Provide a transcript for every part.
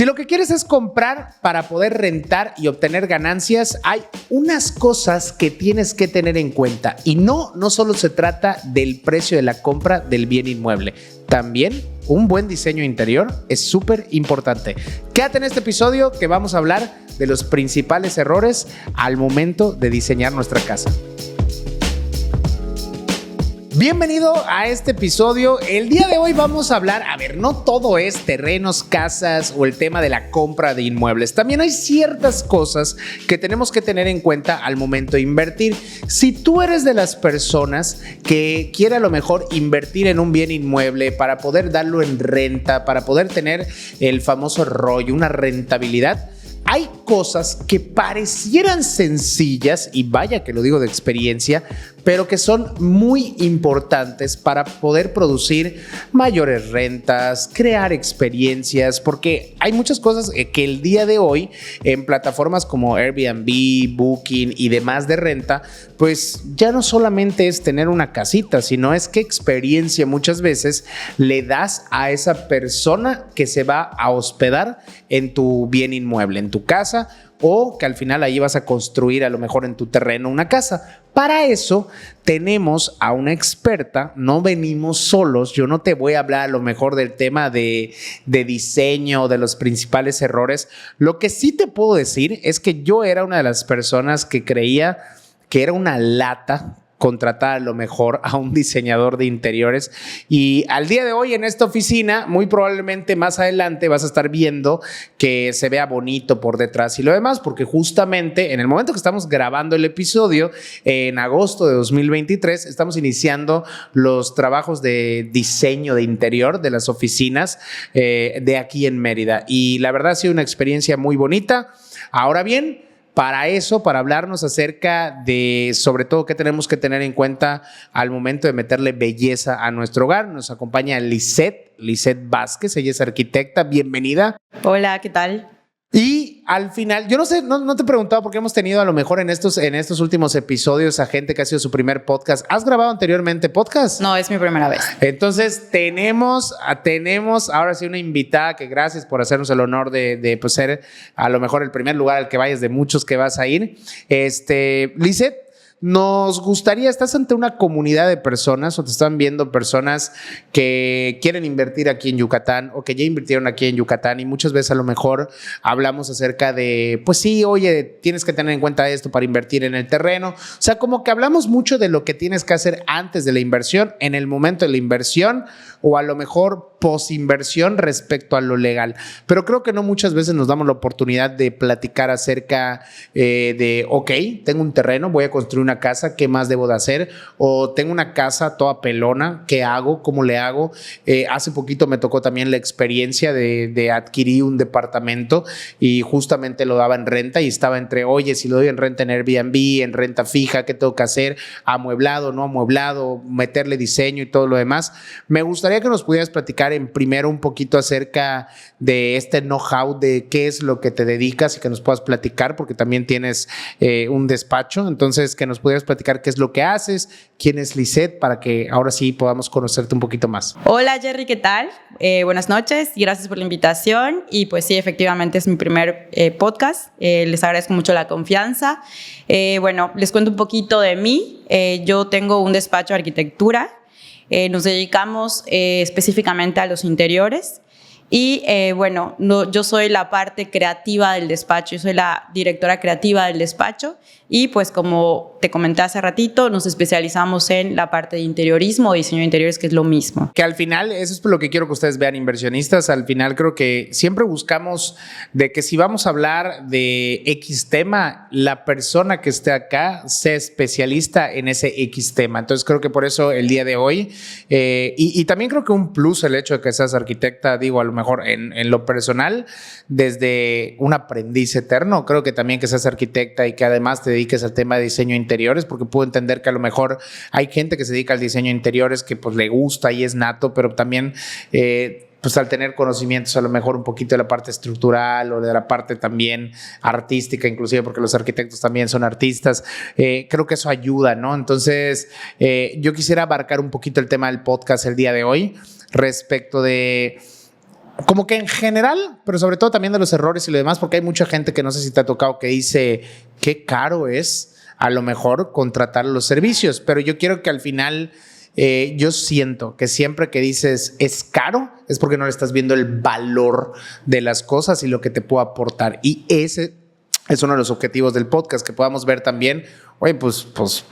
Si lo que quieres es comprar para poder rentar y obtener ganancias, hay unas cosas que tienes que tener en cuenta. Y no solo se trata del precio de la compra del bien inmueble. También un buen diseño interior es súper importante. Quédate en este episodio que vamos a hablar de los principales errores al momento de diseñar nuestra casa. Bienvenido a este episodio. El día de hoy vamos a hablar, no todo es terrenos, casas o el tema de la compra de inmuebles. También hay ciertas cosas que tenemos que tener en cuenta al momento de invertir. Si tú eres de las personas que quiere a lo mejor invertir en un bien inmueble para poder darlo en renta, para poder tener el famoso ROI, una rentabilidad, hay cosas que parecieran sencillas, y vaya que lo digo de experiencia, pero que son muy importantes para poder producir mayores rentas, crear experiencias, porque hay muchas cosas que el día de hoy en plataformas como Airbnb, Booking y demás de renta, pues ya no solamente es tener una casita, sino es qué experiencia muchas veces le das a esa persona que se va a hospedar en tu bien inmueble, en tu casa, o que al final ahí vas a construir a lo mejor en tu terreno una casa. Para eso tenemos a una experta, no venimos solos. Yo no te voy a hablar a lo mejor del tema de diseño, de los principales errores. Lo que sí te puedo decir es que yo era una de las personas que creía que era una lata contratar a lo mejor a un diseñador de interiores, y al día de hoy en esta oficina muy probablemente más adelante vas a estar viendo que se vea bonito por detrás y lo demás, porque justamente en el momento que estamos grabando el episodio, en agosto de 2023, estamos iniciando los trabajos de diseño de interior de las oficinas de aquí en Mérida, y la verdad ha sido una experiencia muy bonita. Ahora bien, para hablarnos acerca de, sobre todo, qué tenemos que tener en cuenta al momento de meterle belleza a nuestro hogar, nos acompaña Lisette Vázquez. Ella es arquitecta. Bienvenida. Hola, ¿qué tal? Y al final, yo no sé, no te he preguntado porque hemos tenido a lo mejor en estos últimos episodios a gente que ha sido su primer podcast. ¿Has grabado anteriormente podcast? No, es mi primera vez. Entonces tenemos ahora sí una invitada que gracias por hacernos el honor de pues, ser a lo mejor el primer lugar al que vayas de muchos que vas a ir. Lisette, nos gustaría, estás ante una comunidad de personas o te están viendo personas que quieren invertir aquí en Yucatán o que ya invirtieron aquí en Yucatán, y muchas veces a lo mejor hablamos acerca de, pues sí, oye, tienes que tener en cuenta esto para invertir en el terreno. O sea, como que hablamos mucho de lo que tienes que hacer antes de la inversión, en el momento de la inversión o a lo mejor posinversión respecto a lo legal. Pero creo que no muchas veces nos damos la oportunidad de platicar acerca de, ok, tengo un terreno, voy a construir una casa, ¿qué más debo de hacer? O tengo una casa toda pelona, ¿qué hago? ¿Cómo le hago? Hace poquito me tocó también la experiencia de adquirir un departamento y justamente lo daba en renta y estaba entre, oye, si lo doy en renta en Airbnb, en renta fija, ¿qué tengo que hacer? Amueblado, no amueblado, meterle diseño y todo lo demás. Me gustaría que nos pudieras platicar en primero un poquito acerca de este know-how de qué es lo que te dedicas y que nos puedas platicar, porque también tienes un despacho. Entonces, que nos pudieras platicar qué es lo que haces, quién es Lisette, para que ahora sí podamos conocerte un poquito más. Hola Jerry, ¿qué tal? Buenas noches y gracias por la invitación. Y pues sí, efectivamente es mi primer podcast. Les agradezco mucho la confianza. Bueno, les cuento un poquito de mí. Yo tengo un despacho de arquitectura. Nos dedicamos específicamente a los interiores y yo soy la parte creativa del despacho, yo soy la directora creativa del despacho y pues como te comenté hace ratito, nos especializamos en la parte de interiorismo, diseño de interiores, que es lo mismo. Que al final, eso es lo que quiero que ustedes vean, inversionistas, al final creo que siempre buscamos de que si vamos a hablar de X tema, la persona que esté acá sea especialista en ese X tema. Entonces creo que por eso el día de hoy, y también creo que un plus el hecho de que seas arquitecta, digo, a lo mejor en lo personal, desde un aprendiz eterno, creo que también que seas arquitecta y que además te dediques al tema de diseño interiores, porque puedo entender que a lo mejor hay gente que se dedica al diseño de interiores que pues le gusta y es nato, pero también pues al tener conocimientos a lo mejor un poquito de la parte estructural o de la parte también artística, inclusive porque los arquitectos también son artistas, creo que eso ayuda, ¿no? Entonces yo quisiera abarcar un poquito el tema del podcast el día de hoy respecto de como que en general, pero sobre todo también de los errores y lo demás, porque hay mucha gente que no sé si te ha tocado que dice qué caro es a lo mejor contratar los servicios, pero yo quiero que al final yo siento que siempre que dices es caro es porque no le estás viendo el valor de las cosas y lo que te puede aportar, y ese es uno de los objetivos del podcast, que podamos ver también, oye, pues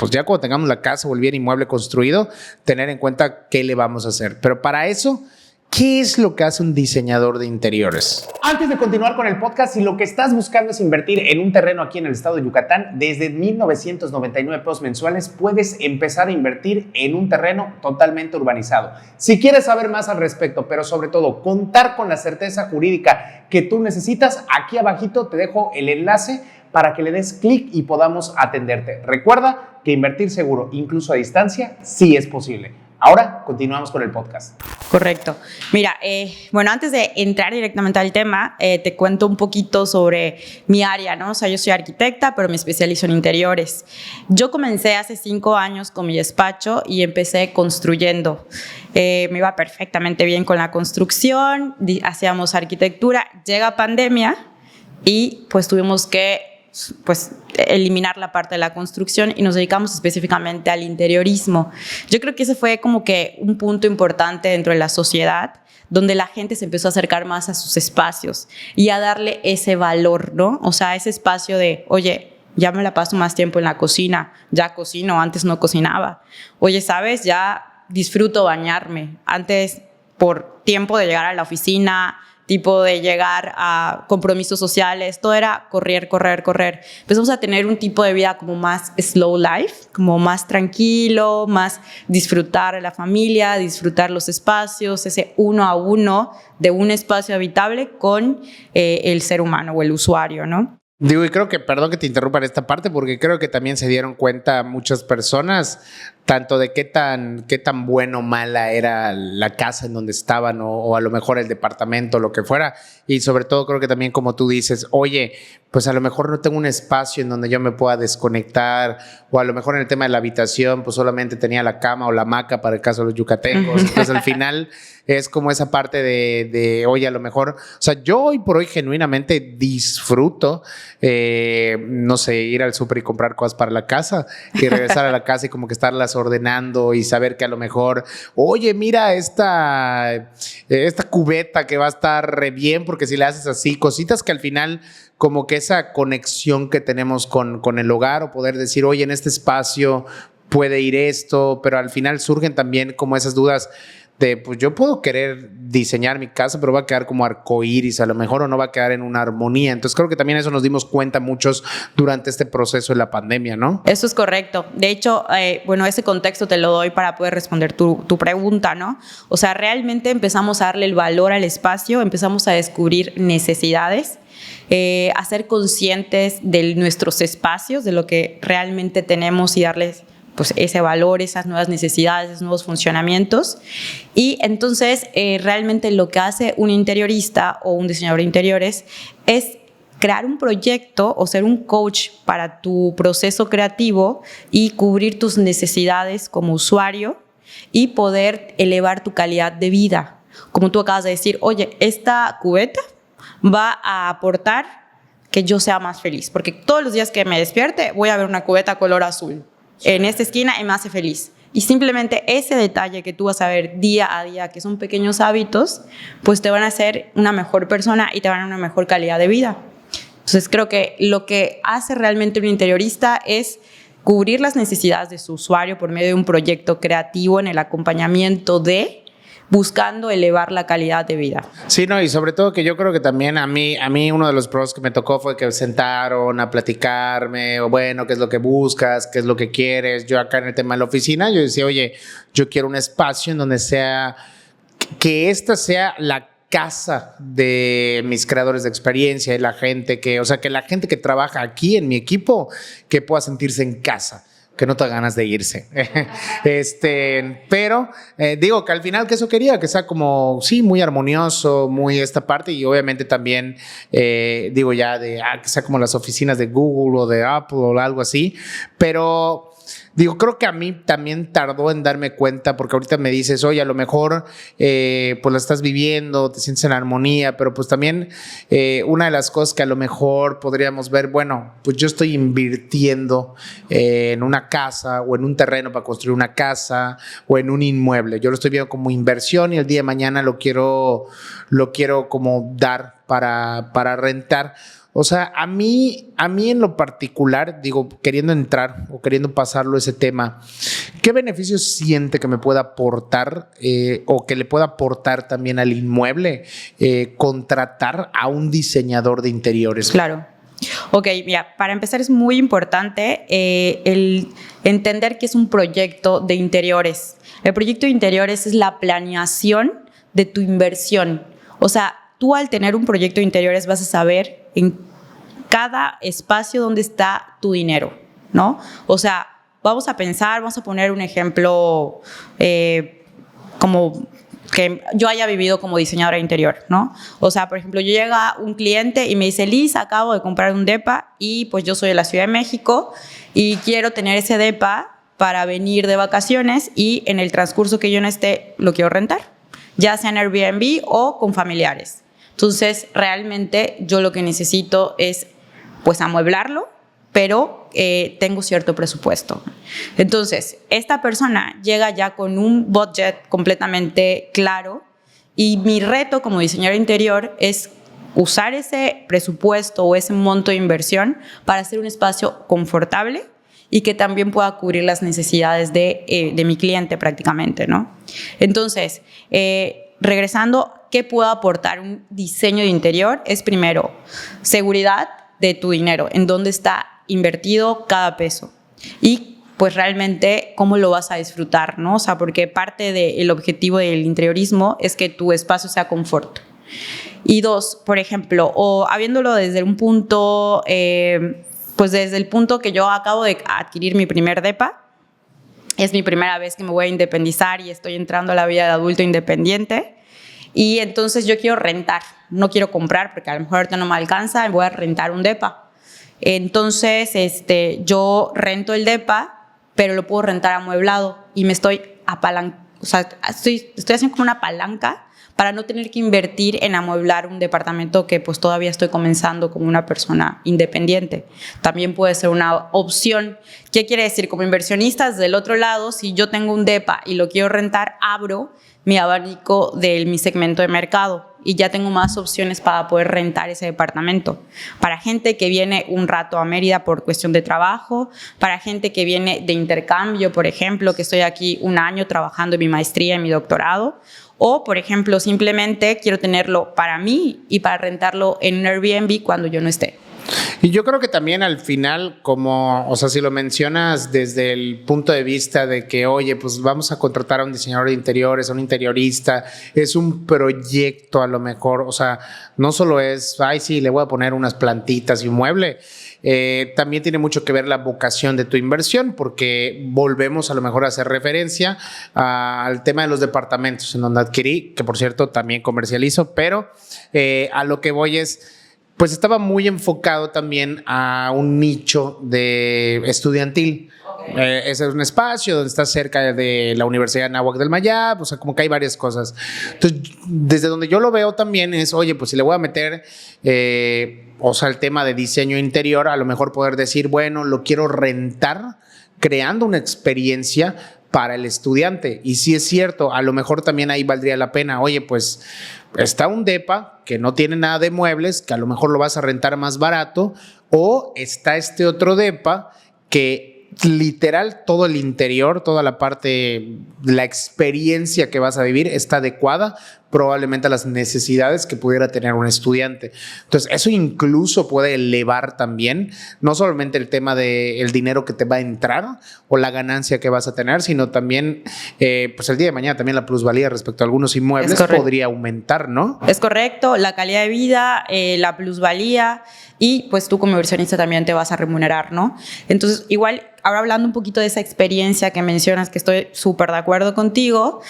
ya cuando tengamos la casa o el bien inmueble construido, tener en cuenta qué le vamos a hacer. Pero para eso, ¿qué es lo que hace un diseñador de interiores? Antes de continuar con el podcast, si lo que estás buscando es invertir en un terreno aquí en el estado de Yucatán, desde 1,999 pesos mensuales puedes empezar a invertir en un terreno totalmente urbanizado. Si quieres saber más al respecto, pero sobre todo contar con la certeza jurídica que tú necesitas, aquí abajito te dejo el enlace para que le des clic y podamos atenderte. Recuerda que invertir seguro, incluso a distancia, sí es posible. Ahora continuamos con el podcast. Correcto. Mira, bueno, antes de entrar directamente al tema, te cuento un poquito sobre mi área, ¿no? O sea, yo soy arquitecta, pero me especializo en interiores. Yo comencé hace 5 años con mi despacho y empecé construyendo. Me iba perfectamente bien con la construcción, hacíamos arquitectura, llega pandemia y pues tuvimos que eliminar la parte de la construcción y nos dedicamos específicamente al interiorismo. Yo creo que ese fue como que un punto importante dentro de la sociedad, donde la gente se empezó a acercar más a sus espacios y a darle ese valor, ¿no? O sea, ese espacio de, oye, ya me la paso más tiempo en la cocina, ya cocino, antes no cocinaba. Oye, ¿sabes? Ya disfruto bañarme. Antes, por tiempo de llegar a la oficina, tipo de llegar a compromisos sociales, todo era correr. Empezamos a tener un tipo de vida como más slow life, como más tranquilo, más disfrutar de la familia, disfrutar los espacios, ese uno a uno de un espacio habitable con el ser humano o el usuario, ¿no? Digo, y creo que, perdón que te interrumpa en esta parte, porque creo que también se dieron cuenta muchas personas, tanto de qué tan bueno o mala era la casa en donde estaban o a lo mejor el departamento, lo que fuera. Y sobre todo creo que también, como tú dices, oye, pues a lo mejor no tengo un espacio en donde yo me pueda desconectar, o a lo mejor en el tema de la habitación, pues solamente tenía la cama o la hamaca para el caso de los yucatecos. Entonces al final es como esa parte de oye, a lo mejor, o sea, yo hoy por hoy genuinamente disfruto, no sé, ir al súper y comprar cosas para la casa y regresar a la casa y como que estarlas ordenando y saber que a lo mejor, oye, mira esta cubeta que va a estar re bien porque si le haces así, cositas que al final como que esa conexión que tenemos con el hogar, o poder decir, oye, en este espacio puede ir esto, pero al final surgen también como esas dudas de, pues yo puedo querer diseñar mi casa, pero va a quedar como arcoíris a lo mejor, o no va a quedar en una armonía. Entonces creo que también eso nos dimos cuenta muchos durante este proceso de la pandemia, ¿no? Eso es correcto. De hecho, bueno, ese contexto te lo doy para poder responder tu pregunta, ¿no? O sea, realmente empezamos a darle el valor al espacio, empezamos a descubrir necesidades, a ser conscientes de nuestros espacios, de lo que realmente tenemos y darles pues ese valor, esas nuevas necesidades, esos nuevos funcionamientos. Y entonces realmente lo que hace un interiorista o un diseñador de interiores es crear un proyecto o ser un coach para tu proceso creativo y cubrir tus necesidades como usuario y poder elevar tu calidad de vida. Como tú acabas de decir, oye, esta cubeta va a aportar que yo sea más feliz, porque todos los días que me despierte voy a ver una cubeta color azul en esta esquina y me hace feliz. Y simplemente ese detalle que tú vas a ver día a día, que son pequeños hábitos, pues te van a hacer una mejor persona y te van a dar una mejor calidad de vida. Entonces creo que lo que hace realmente un interiorista es cubrir las necesidades de su usuario por medio de un proyecto creativo en el acompañamiento de, buscando elevar la calidad de vida. Sí, no, y sobre todo que yo creo que también a mí uno de los pros que me tocó fue que sentaron a platicarme, o bueno, qué es lo que buscas, qué es lo que quieres. Yo acá en el tema de la oficina, yo decía, oye, yo quiero un espacio en donde sea, que esta sea la casa de mis creadores de experiencia y la gente que, o sea, que la gente que trabaja aquí en mi equipo, que pueda sentirse en casa, que no te da ganas de irse. Pero digo que al final que eso quería, que sea como, sí, muy armonioso, muy esta parte, y obviamente también, digo ya, que sea como las oficinas de Google o de Apple o algo así, pero Digo, creo que a mí también tardó en darme cuenta, porque ahorita me dices, oye, a lo mejor pues la estás viviendo, te sientes en armonía, pero pues también una de las cosas que a lo mejor podríamos ver, bueno, pues yo estoy invirtiendo en una casa o en un terreno para construir una casa o en un inmueble. Yo lo estoy viendo como inversión y el día de mañana lo quiero como dar para rentar. O sea, a mí en lo particular, digo, queriendo entrar o queriendo pasarlo ese tema, ¿qué beneficios siente que me pueda aportar o que le pueda aportar también al inmueble contratar a un diseñador de interiores? Claro. Ok, mira, para empezar es muy importante el entender que es un proyecto de interiores. El proyecto de interiores es la planeación de tu inversión. O sea, tú al tener un proyecto de interiores vas a saber en cada espacio dónde está tu dinero, ¿no? O sea, vamos a poner un ejemplo como que yo haya vivido como diseñadora de interior, ¿no? O sea, por ejemplo, llega un cliente y me dice, Liz, acabo de comprar un depa y pues yo soy de la Ciudad de México y quiero tener ese depa para venir de vacaciones y en el transcurso que yo no esté lo quiero rentar, ya sea en Airbnb o con familiares. Entonces, realmente yo lo que necesito es pues amueblarlo, pero tengo cierto presupuesto. Entonces, esta persona llega ya con un budget completamente claro y mi reto como diseñador interior es usar ese presupuesto o ese monto de inversión para hacer un espacio confortable y que también pueda cubrir las necesidades de mi cliente prácticamente, ¿no? Entonces, regresando, ¿qué puede aportar un diseño de interior? Es primero, seguridad de tu dinero, en dónde está invertido cada peso y pues realmente cómo lo vas a disfrutar, ¿no? O sea, porque parte del objetivo del interiorismo es que tu espacio sea confort. Y dos, por ejemplo, o habiéndolo desde un punto, pues desde el punto que yo acabo de adquirir mi primer depa, es mi primera vez que me voy a independizar y estoy entrando a la vida de adulto independiente. Y entonces yo quiero rentar, no quiero comprar porque a lo mejor ahorita no me alcanza y voy a rentar un depa. Entonces yo rento el depa, pero lo puedo rentar amueblado y me estoy o sea, estoy haciendo como una palanca para no tener que invertir en amueblar un departamento que pues todavía estoy comenzando como una persona independiente. También puede ser una opción. ¿Qué quiere decir? Como inversionistas del otro lado, si yo tengo un depa y lo quiero rentar, abro mi abanico de mi segmento de mercado y ya tengo más opciones para poder rentar ese departamento. Para gente que viene un rato a Mérida por cuestión de trabajo, para gente que viene de intercambio, por ejemplo, que estoy aquí un año trabajando en mi maestría y mi doctorado, o, por ejemplo, simplemente quiero tenerlo para mí y para rentarlo en un Airbnb cuando yo no esté. Y yo creo que también al final, o sea, si lo mencionas desde el punto de vista de que, oye, pues vamos a contratar a un diseñador de interiores, a un interiorista, es un proyecto a lo mejor, o sea, no solo es, ay, sí, le voy a poner unas plantitas y un mueble. También tiene mucho que ver la vocación de tu inversión, porque volvemos a lo mejor a hacer referencia al tema de los departamentos en donde adquirí, que por cierto también comercializo, pero a lo que voy es, pues estaba muy enfocado también a un nicho de estudiantil. Ese es un espacio donde está cerca de la Universidad de Anáhuac del Mayab, o sea, como que hay varias cosas. Entonces, desde donde yo lo veo también es, oye, pues si le voy a meter, o sea, el tema de diseño interior, a lo mejor poder decir, bueno, lo quiero rentar, creando una experiencia para el estudiante. Y si es cierto, a lo mejor también ahí valdría la pena, oye, pues está un depa que no tiene nada de muebles, que a lo mejor lo vas a rentar más barato, o está este otro depa que literal todo el interior, toda la parte, la experiencia que vas a vivir está adecuada probablemente a las necesidades que pudiera tener un estudiante. Entonces, eso incluso puede elevar también, no solamente el tema del dinero que te va a entrar o la ganancia que vas a tener, sino también, pues el día de mañana también la plusvalía respecto a algunos inmuebles podría aumentar, ¿no? Es correcto, la calidad de vida, la plusvalía y pues tú como inversionista también te vas a remunerar, ¿no? Entonces, igual, ahora hablando un poquito de esa experiencia que mencionas, que estoy súper de acuerdo contigo,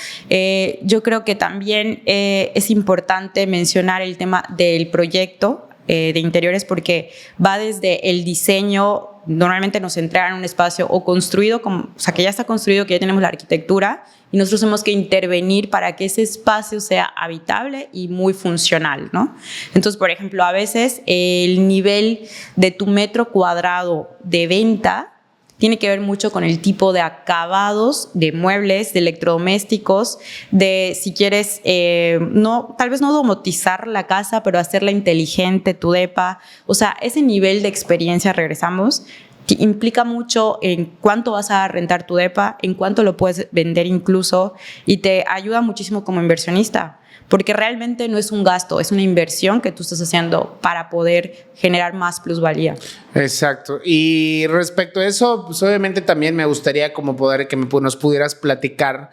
yo creo que también es importante mencionar el tema del proyecto de interiores porque va desde el diseño. Normalmente nos entregan un espacio o construido, o sea, que ya está construido, que ya tenemos la arquitectura y nosotros tenemos que intervenir para que ese espacio sea habitable y muy funcional, ¿no? Entonces, por ejemplo, a veces el nivel de tu metro cuadrado de venta tiene que ver mucho con el tipo de acabados de muebles, de electrodomésticos, de si quieres, tal vez no domotizar la casa, pero hacerla inteligente, tu depa. O sea, ese nivel de experiencia, regresamos, que implica mucho en cuánto vas a rentar tu depa, en cuánto lo puedes vender incluso, y te ayuda muchísimo como inversionista. Porque realmente no es un gasto, es una inversión que tú estás haciendo para poder generar más plusvalía. Exacto. Y respecto a eso, pues obviamente también me gustaría como poder que nos pudieras platicar.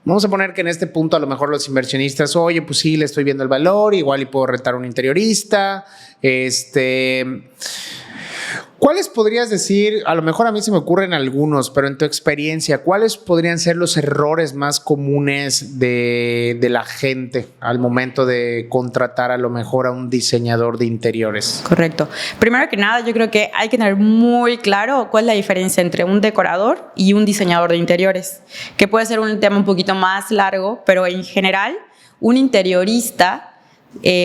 Vamos a poner que en este punto a lo mejor los inversionistas, oye, pues sí, le estoy viendo el valor, igual y puedo rentar un interiorista. ¿Cuáles podrías decir? A lo mejor a mí se me ocurren algunos, pero en tu experiencia, ¿cuáles podrían ser los errores más comunes de la gente al momento de contratar a lo mejor a un diseñador de interiores? Correcto. Primero que nada, yo creo que hay que tener muy claro cuál es la diferencia entre un decorador y un diseñador de interiores, que puede ser un tema un poquito más largo, pero en general, un interiorista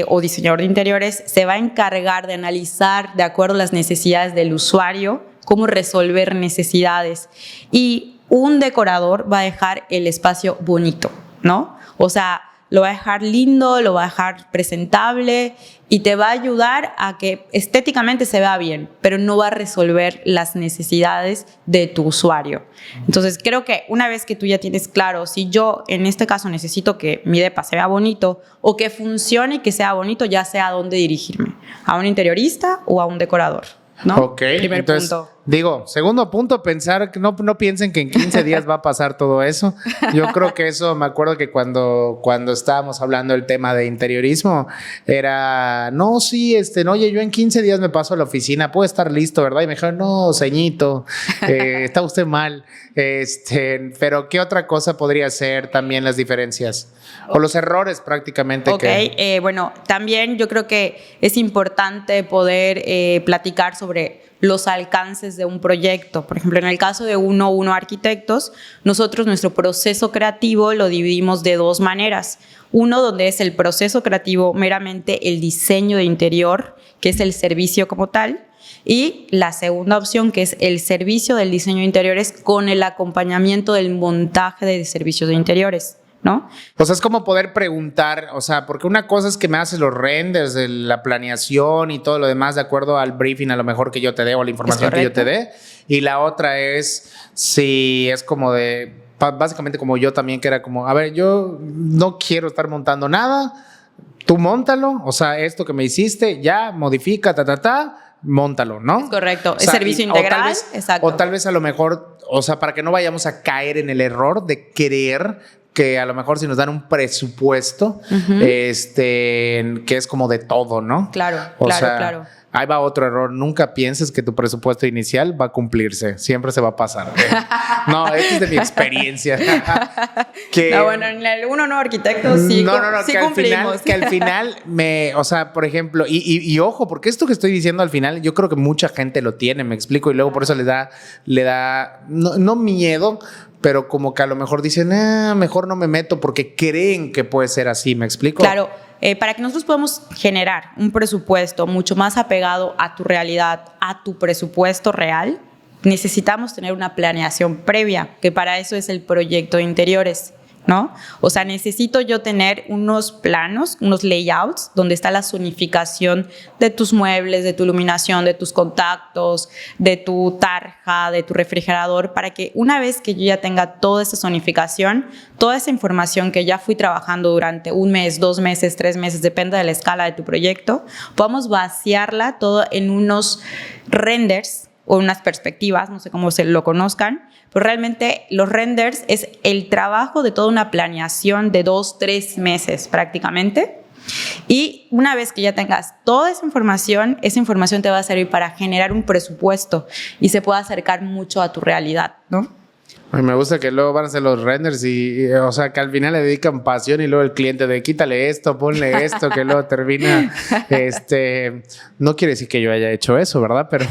o diseñador de interiores se va a encargar de analizar de acuerdo a las necesidades del usuario cómo resolver necesidades, y un decorador va a dejar el espacio bonito, ¿no? O sea, lo va a dejar lindo, lo va a dejar presentable y te va a ayudar a que estéticamente se vea bien, pero no va a resolver las necesidades de tu usuario. Entonces, creo que una vez que tú ya tienes claro, si yo en este caso necesito que mi depa se vea bonito o que funcione y que sea bonito, ya sé a dónde dirigirme, a un interiorista o a un decorador, ¿no? Ok, Primer entonces, punto. Digo, segundo punto, pensar que no piensen que en 15 días va a pasar todo eso. Yo creo que eso, me acuerdo que cuando estábamos hablando del tema de interiorismo, era, no, sí, oye, yo en 15 días me paso a la oficina, puedo estar listo, ¿verdad? Y me dijeron, no, ceñito, está usted mal. Pero ¿qué otra cosa podría ser también las diferencias? O los errores prácticamente. Ok, bueno, también yo creo que es importante poder platicar sobre los alcances de un proyecto. Por ejemplo, en el caso de 1 Arquitectos, nosotros nuestro proceso creativo lo dividimos de dos maneras. Uno, donde es el proceso creativo meramente el diseño de interior, que es el servicio como tal, y la segunda opción, que es el servicio del diseño de interiores con el acompañamiento del montaje de servicios de interiores, ¿no? O sea, es como poder preguntar, o sea, porque una cosa es que me haces los renders de la planeación y todo lo demás de acuerdo al briefing a lo mejor que yo te dé o la información que yo te dé, y la otra es si es como de, básicamente como yo también, que era como, a ver, yo no quiero estar montando nada, tú móntalo, o sea, esto que me hiciste, ya, modifica, móntalo, ¿no? Es correcto, o sea, es servicio integral, exacto. O tal vez a lo mejor, o sea, para que no vayamos a caer en el error de creer que a lo mejor si nos dan un presupuesto, que es como de todo, ¿no? Claro, claro. Ahí va otro error. Nunca pienses que tu presupuesto inicial va a cumplirse. Siempre se va a pasar. No, esto es de mi experiencia. No, bueno, en el 1 Arquitectos sí, sí que cumplimos. Que al final o sea, por ejemplo, y ojo, porque esto que estoy diciendo al final, yo creo que mucha gente lo tiene, me explico, y luego por eso le da no miedo, pero como que a lo mejor dicen, mejor no me meto porque creen que puede ser así, ¿me explico? Claro, para que nosotros podamos generar un presupuesto mucho más apegado a tu realidad, a tu presupuesto real, necesitamos tener una planeación previa, que para eso es el proyecto de interiores, ¿no? O sea, necesito yo tener unos planos, unos layouts, donde está la zonificación de tus muebles, de tu iluminación, de tus contactos, de tu tarja, de tu refrigerador, para que una vez que yo ya tenga toda esa zonificación, toda esa información que ya fui trabajando durante 1 mes, 2 meses, 3 meses, depende de la escala de tu proyecto, podamos vaciarla todo en unos renders o unas perspectivas, no sé cómo se lo conozcan, pero realmente los renders es el trabajo de toda una planeación de 2, 3 meses prácticamente. Y una vez que ya tengas toda esa información te va a servir para generar un presupuesto y se puede acercar mucho a tu realidad, ¿no? Ay, me gusta que luego van a hacer los renders o sea, que al final le dedican pasión y luego el cliente de quítale esto, ponle esto, que luego termina, no quiere decir que yo haya hecho eso, ¿verdad? Pero,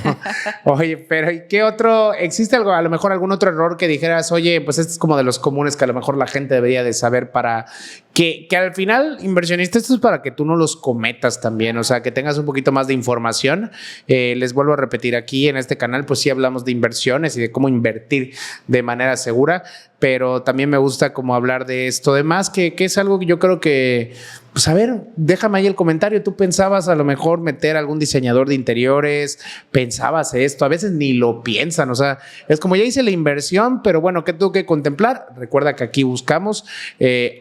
oye, pero ¿y qué otro? ¿Existe algo, a lo mejor algún otro error que dijeras, oye, pues este es como de los comunes que a lo mejor la gente debería de saber para que al final, inversionista, esto es para que tú no los cometas también, o sea, que tengas un poquito más de información. Les vuelvo a repetir, aquí en este canal, pues sí hablamos de inversiones y de cómo invertir de manera segura, pero también me gusta como hablar de esto demás, que es algo que yo creo que, pues a ver, déjame ahí el comentario. ¿Tú pensabas a lo mejor meter algún diseñador de interiores? ¿Pensabas esto? A veces ni lo piensan, o sea, es como ya hice la inversión, pero bueno, ¿qué tengo que contemplar? Recuerda que aquí buscamos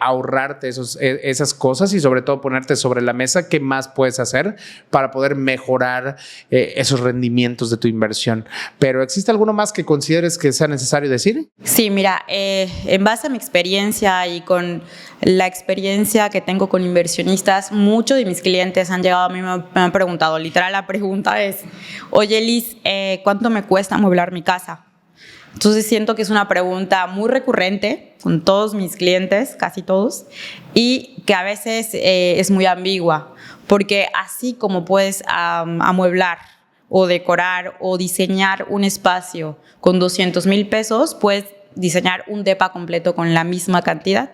ahorrarte esas cosas y sobre todo ponerte sobre la mesa qué más puedes hacer para poder mejorar esos rendimientos de tu inversión. Pero ¿existe alguno más que consideres que sea necesario decir? Sí, mira, en base a mi experiencia y con la experiencia que tengo con inversionistas, muchos de mis clientes han llegado a mí y me han preguntado, literal la pregunta es, oye Liz, ¿cuánto me cuesta amueblar mi casa? Entonces siento que es una pregunta muy recurrente con todos mis clientes, casi todos, y que a veces es muy ambigua, porque así como puedes amueblar o decorar o diseñar un espacio con 200,000 pesos, puedes diseñar un depa completo con la misma cantidad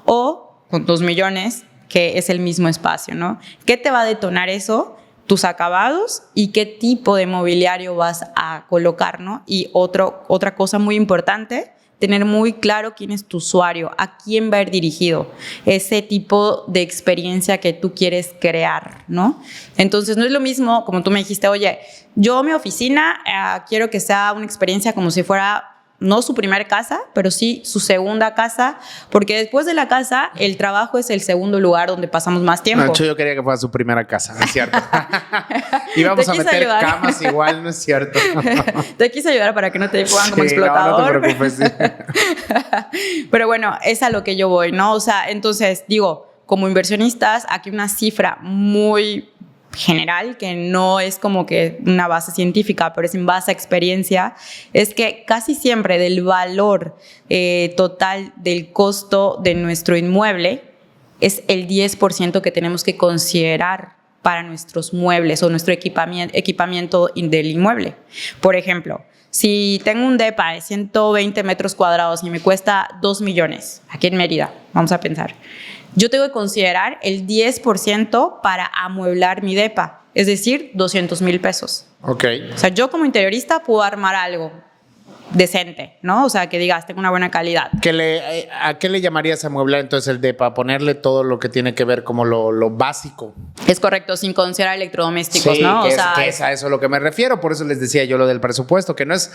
o con 2 millones, que es el mismo espacio, ¿no? ¿Qué te va a detonar eso? Tus acabados y qué tipo de mobiliario vas a colocar, ¿no? Y otra cosa muy importante, tener muy claro quién es tu usuario, a quién va a ir dirigido, ese tipo de experiencia que tú quieres crear, ¿no? Entonces, no es lo mismo, como tú me dijiste, oye, yo mi oficina quiero que sea una experiencia como si fuera no su primera casa, pero sí su segunda casa, porque después de la casa, el trabajo es el segundo lugar donde pasamos más tiempo. De hecho, yo quería que fuera su primera casa, ¿no es cierto? Íbamos a meter ayudar. Camas igual, ¿no es cierto? Te quise ayudar para que no te pongan como explotador. No te preocupes. Sí. Pero bueno, es a lo que yo voy, ¿no? O sea, entonces, digo, como inversionistas, aquí una cifra muy general, que no es como que una base científica, pero es en base a experiencia, es que casi siempre del valor total del costo de nuestro inmueble es el 10% que tenemos que considerar para nuestros muebles o nuestro equipamiento del inmueble. Por ejemplo, si tengo un depa de 120 metros cuadrados y me cuesta 2 millones, aquí en Mérida, vamos a pensar, yo tengo que considerar el 10% para amueblar mi depa, es decir, 200,000 pesos. Ok. O sea, yo como interiorista puedo armar algo decente, ¿no? O sea, que digas, tengo una buena calidad. ¿A qué le llamarías amueblar entonces el depa? Ponerle todo lo que tiene que ver como lo básico. Es correcto, sin considerar electrodomésticos, sí, ¿no? Que o sea, es a eso a lo que me refiero. Por eso les decía yo lo del presupuesto, que no es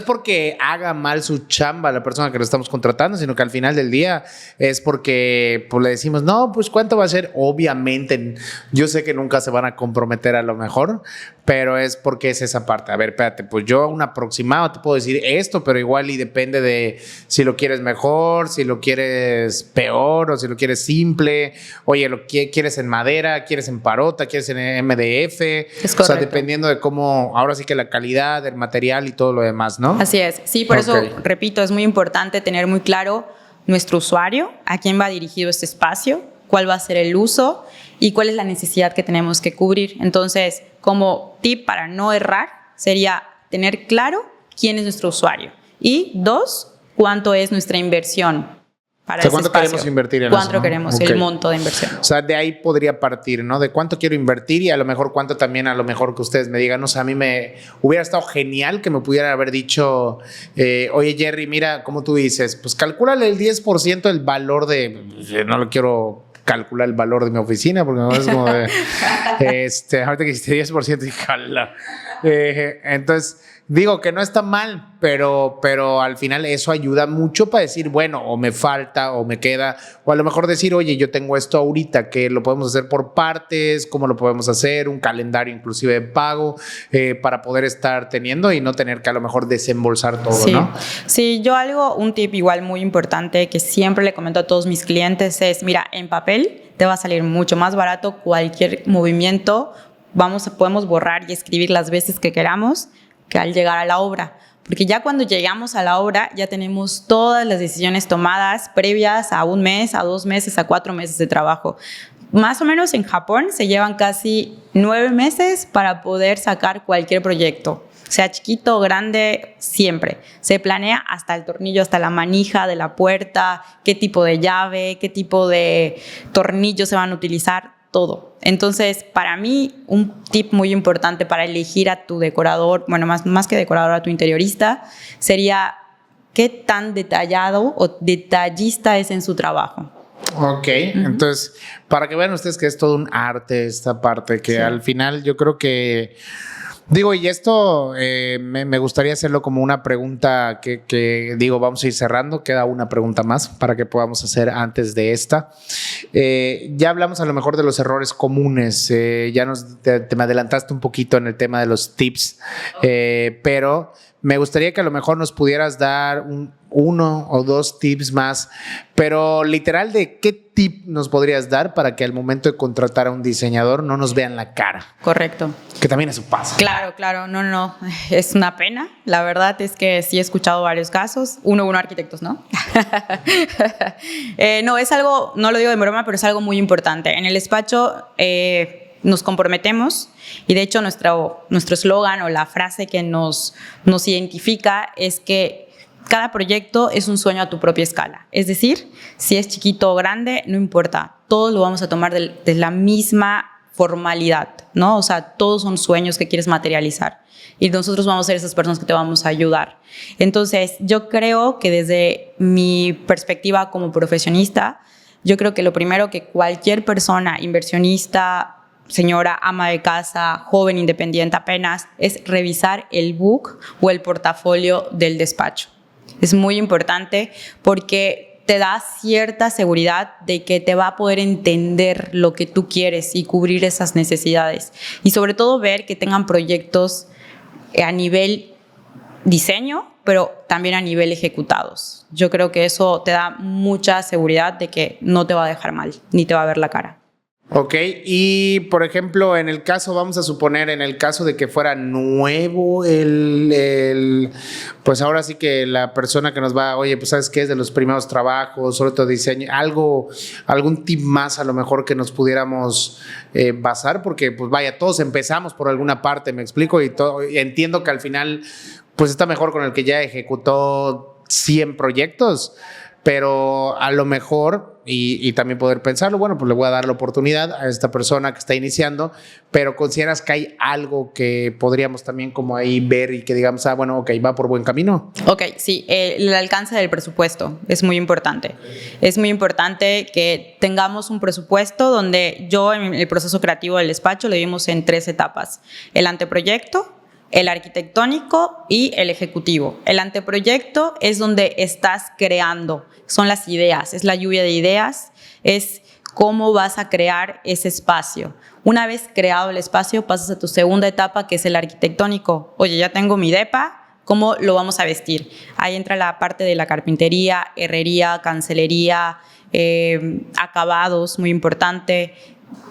porque haga mal su chamba la persona que lo estamos contratando, sino que al final del día es porque pues, le decimos, no, pues ¿cuánto va a ser? Obviamente, yo sé que nunca se van a comprometer a lo mejor, pero es porque es esa parte. A ver, espérate, pues yo un aproximado te puedo decir esto, pero igual y depende de si lo quieres mejor, si lo quieres peor o si lo quieres simple. Oye, lo quieres en madera, quieres en parota, quieres en MDF. Es o sea, dependiendo de cómo, ahora sí que la calidad del material y todo lo demás, ¿no? Así es. Sí, por eso, repito, es muy importante tener muy claro nuestro usuario, a quién va dirigido este espacio, cuál va a ser el uso y cuál es la necesidad que tenemos que cubrir. Entonces, como tip para no errar, sería tener claro quién es nuestro usuario. Y 2, cuánto es nuestra inversión para ese ¿cuánto espacio? queremos invertir en ¿Cuánto eso, no? queremos el monto de inversión? O sea, de ahí podría partir, ¿no? De cuánto quiero invertir y a lo mejor cuánto también, a lo mejor que ustedes me digan, o sea, a mí me hubiera estado genial que me pudieran haber dicho, oye Jerry, mira, como tú dices, pues calcúlale el 10% del valor no lo quiero calcular el valor de mi oficina porque no es como de, ahorita que hiciste 10% y jala. Entonces, digo que no está mal, pero al final eso ayuda mucho para decir, bueno, o me falta o me queda, o a lo mejor decir, oye, yo tengo esto ahorita, que lo podemos hacer por partes, cómo lo podemos hacer, un calendario inclusive de pago para poder estar teniendo y no tener que a lo mejor desembolsar todo, sí. ¿no? Sí, un tip igual muy importante que siempre le comento a todos mis clientes es, mira, en papel te va a salir mucho más barato cualquier movimiento, podemos borrar y escribir las veces que queramos, que al llegar a la obra. Porque ya cuando llegamos a la obra ya tenemos todas las decisiones tomadas previas a 1 mes, a 2 meses, a 4 meses de trabajo. Más o menos en Japón se llevan casi 9 meses para poder sacar cualquier proyecto. Sea chiquito o grande, siempre. Se planea hasta el tornillo, hasta la manija de la puerta, qué tipo de llave, qué tipo de tornillos se van a utilizar, todo. Entonces, para mí, un tip muy importante para elegir a tu decorador, bueno, más que decorador, a tu interiorista, sería qué tan detallado o detallista es en su trabajo. Ok, entonces, para que vean ustedes que es todo un arte esta parte, que al final yo creo que, digo, y esto me gustaría hacerlo como una pregunta que digo, vamos a ir cerrando, queda una pregunta más para que podamos hacer antes de esta. Ya hablamos a lo mejor de los errores comunes, ya te me adelantaste un poquito en el tema de los tips, pero me gustaría que a lo mejor nos pudieras dar 1 o 2 tips más, pero literal, ¿de qué tip nos podrías dar para que al momento de contratar a un diseñador no nos vean la cara? Correcto. Que también eso pasa. Claro, no, es una pena. La verdad es que sí he escuchado varios casos, uno arquitectos, ¿no? No, es algo, no lo digo de broma, pero es algo muy importante. En el despacho nos comprometemos y de hecho nuestro eslogan o la frase que nos identifica es que cada proyecto es un sueño a tu propia escala. Es decir, si es chiquito o grande, no importa, todos lo vamos a tomar de la misma formalidad, ¿no? O sea, todos son sueños que quieres materializar y nosotros vamos a ser esas personas que te vamos a ayudar. Entonces, yo creo que desde mi perspectiva como profesionista, yo creo que lo primero que cualquier persona, inversionista, señora, ama de casa, joven, independiente apenas, es revisar el book o el portafolio del despacho. Es muy importante porque te da cierta seguridad de que te va a poder entender lo que tú quieres y cubrir esas necesidades. Y sobre todo ver que tengan proyectos a nivel diseño, pero también a nivel ejecutados. Yo creo que eso te da mucha seguridad de que no te va a dejar mal, ni te va a ver la cara. Ok, y por ejemplo, en el caso, vamos a suponer, en el caso de que fuera nuevo pues ahora sí que la persona que nos va, oye, pues sabes qué es de los primeros trabajos, sobre todo diseño, algún tip más a lo mejor que nos pudiéramos basar, porque pues vaya, todos empezamos por alguna parte, me explico, y entiendo que al final pues está mejor con el que ya ejecutó 100 proyectos, pero a lo mejor, y también poder pensarlo, bueno, pues le voy a dar la oportunidad a esta persona que está iniciando, pero ¿consideras que hay algo que podríamos también como ahí ver y que digamos, bueno, ok, va por buen camino? Ok, sí, el alcance del presupuesto es muy importante. Es muy importante que tengamos un presupuesto donde yo en el proceso creativo del despacho lo vimos en 3 etapas. El anteproyecto, el arquitectónico y el ejecutivo. El anteproyecto es donde estás creando, son las ideas, es la lluvia de ideas, es cómo vas a crear ese espacio. Una vez creado el espacio, pasas a tu segunda etapa, que es el arquitectónico. Oye, ya tengo mi depa, ¿cómo lo vamos a vestir? Ahí entra la parte de la carpintería, herrería, cancelería, acabados, muy importante,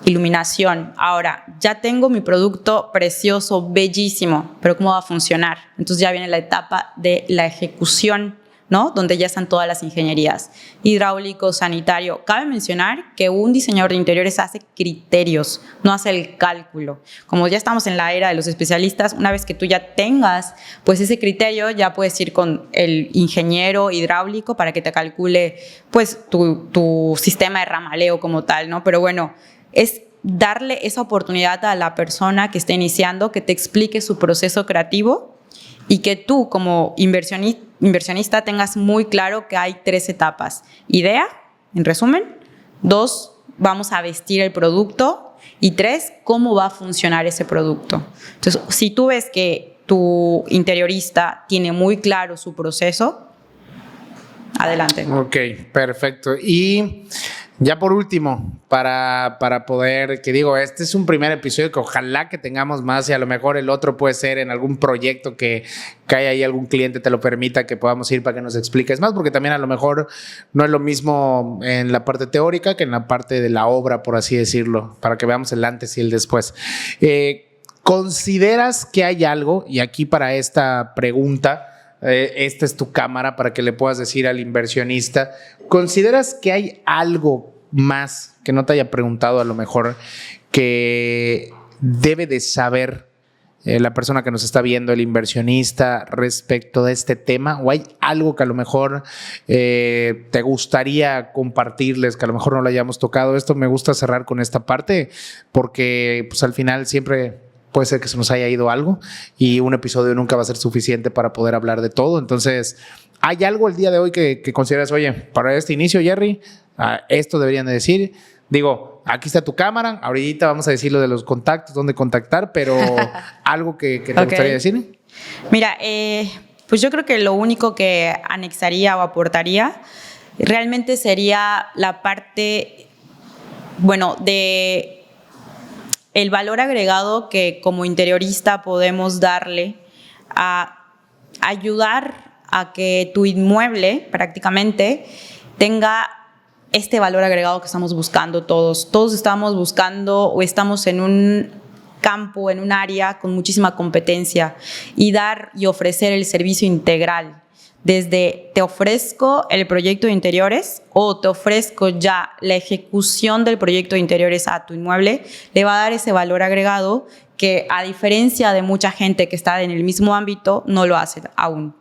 iluminación. Ahora, ya tengo mi producto precioso, bellísimo, pero ¿cómo va a funcionar? Entonces ya viene la etapa de la ejecución, ¿no? Donde ya están todas las ingenierías. Hidráulico, sanitario. Cabe mencionar que un diseñador de interiores hace criterios, no hace el cálculo. Como ya estamos en la era de los especialistas, una vez que tú ya tengas pues ese criterio, ya puedes ir con el ingeniero hidráulico para que te calcule pues tu sistema de ramaleo como tal, ¿no? Pero bueno, es darle esa oportunidad a la persona que está iniciando, que te explique su proceso creativo y que tú como inversionista tengas muy claro que hay 3 etapas. Idea, en resumen. 2, vamos a vestir el producto. Y 3, cómo va a funcionar ese producto. Entonces, si tú ves que tu interiorista tiene muy claro su proceso, adelante. Ok, perfecto. Y ya por último, para poder, que digo, este es un primer episodio que ojalá que tengamos más y a lo mejor el otro puede ser en algún proyecto que haya ahí algún cliente te lo permita, que podamos ir para que nos expliques más, porque también a lo mejor no es lo mismo en la parte teórica que en la parte de la obra, por así decirlo, para que veamos el antes y el después. ¿consideras que hay algo? Y aquí para esta pregunta, esta es tu cámara para que le puedas decir al inversionista, ¿consideras que hay algo más que no te haya preguntado a lo mejor que debe de saber la persona que nos está viendo, el inversionista, respecto de este tema? ¿O hay algo que a lo mejor te gustaría compartirles, que a lo mejor no lo hayamos tocado? Esto me gusta cerrar con esta parte porque pues al final siempre puede ser que se nos haya ido algo y un episodio nunca va a ser suficiente para poder hablar de todo. Entonces, ¿hay algo el día de hoy que consideras, oye, para este inicio, Jerry, esto deberían de decir? Digo, aquí está tu cámara, ahorita vamos a decir lo de los contactos, dónde contactar, pero algo que te gustaría decir. Mira, pues yo creo que lo único que anexaría o aportaría realmente sería la parte, bueno, de el valor agregado que como interiorista podemos darle a ayudar a que tu inmueble prácticamente tenga este valor agregado que estamos buscando todos. Todos estamos buscando o estamos en un campo, en un área con muchísima competencia y dar y ofrecer el servicio integral. Desde te ofrezco el proyecto de interiores o te ofrezco ya la ejecución del proyecto de interiores a tu inmueble, le va a dar ese valor agregado que, a diferencia de mucha gente que está en el mismo ámbito, no lo hace aún.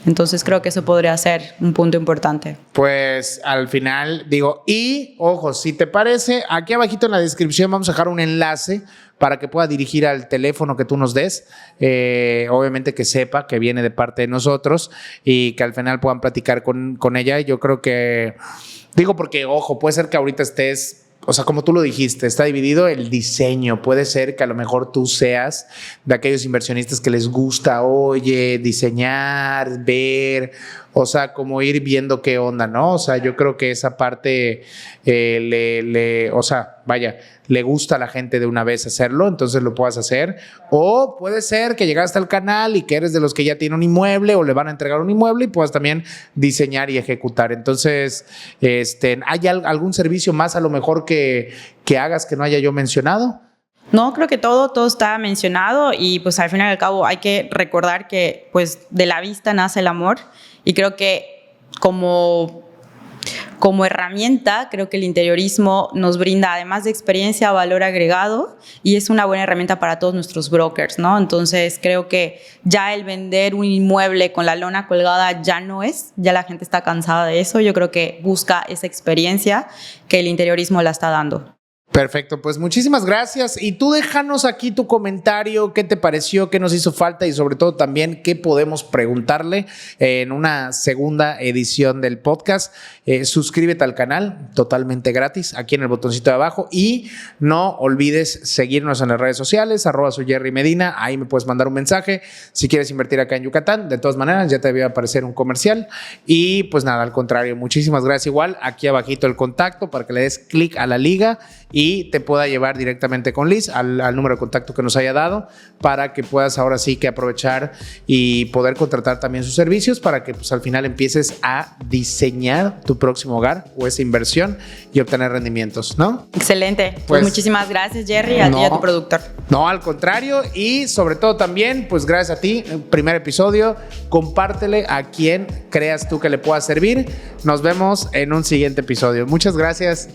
Entonces creo que eso podría ser un punto importante. Pues al final digo, y ojo, si te parece, aquí abajito en la descripción vamos a dejar un enlace para que pueda dirigir al teléfono que tú nos des, obviamente que sepa que viene de parte de nosotros y que al final puedan platicar con ella. Yo creo que, digo porque, ojo, puede ser que ahorita estés, o sea, como tú lo dijiste, está dividido el diseño. Puede ser que a lo mejor tú seas de aquellos inversionistas que les gusta, oye, diseñar, ver, o sea, como ir viendo qué onda, ¿no? O sea, yo creo que esa parte o sea, vaya, le gusta a la gente de una vez hacerlo, entonces lo puedas hacer. O puede ser que llegaste al canal y que eres de los que ya tiene un inmueble o le van a entregar un inmueble y puedas también diseñar y ejecutar. Entonces, ¿hay algún servicio más a lo mejor que hagas que no haya yo mencionado? No, creo que todo está mencionado y pues al final y al cabo hay que recordar que pues de la vista nace el amor y creo que como herramienta, creo que el interiorismo nos brinda, además de experiencia, valor agregado y es una buena herramienta para todos nuestros brokers, ¿no? Entonces, creo que ya el vender un inmueble con la lona colgada ya la gente está cansada de eso. Yo creo que busca esa experiencia que el interiorismo la está dando. Perfecto, pues muchísimas gracias. Y tú déjanos aquí tu comentario, qué te pareció, qué nos hizo falta y sobre todo también qué podemos preguntarle en una segunda edición del podcast. Suscríbete al canal, totalmente gratis, aquí en el botoncito de abajo y no olvides seguirnos en las redes sociales, @soyjerrymedina, ahí me puedes mandar un mensaje si quieres invertir acá en Yucatán. De todas maneras, ya te debe aparecer un comercial y pues nada, al contrario, muchísimas gracias. Igual, aquí abajito el contacto para que le des clic a la liga y te pueda llevar directamente con Liz al número de contacto que nos haya dado para que puedas ahora sí que aprovechar y poder contratar también sus servicios para que pues al final empieces a diseñar tu próximo hogar o esa inversión y obtener rendimientos, ¿no? Excelente. Pues muchísimas gracias, Jerry, a ti y a tu productor. No, al contrario, y sobre todo también, pues gracias a ti, primer episodio, compártele a quien creas tú que le pueda servir. Nos vemos en un siguiente episodio. Muchas gracias.